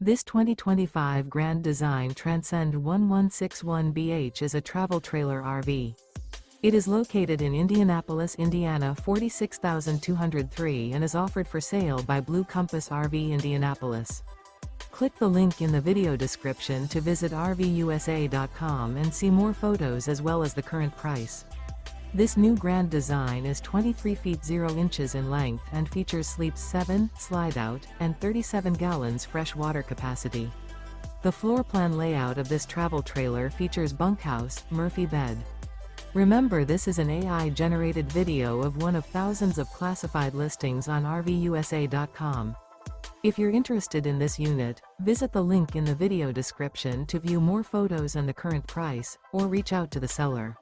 This 2025 Grand Design Transcend One 161BH is a travel trailer RV. It is located in Indianapolis, Indiana 46203 and is offered for sale by Blue Compass RV Indianapolis. Click the link in the video description to visit RVUSA.com and see more photos as well as the current price. This new Grand Design is 23 feet 0 inches in length and features sleeps 7, Slideout, and 37 gallons fresh water capacity. The floor plan layout of this travel trailer features bunkhouse, Murphy bed. Remember, this is an AI-generated video of one of thousands of classified listings on RVUSA.com. If you're interested in this unit, visit the link in the video description to view more photos and the current price, or reach out to the seller.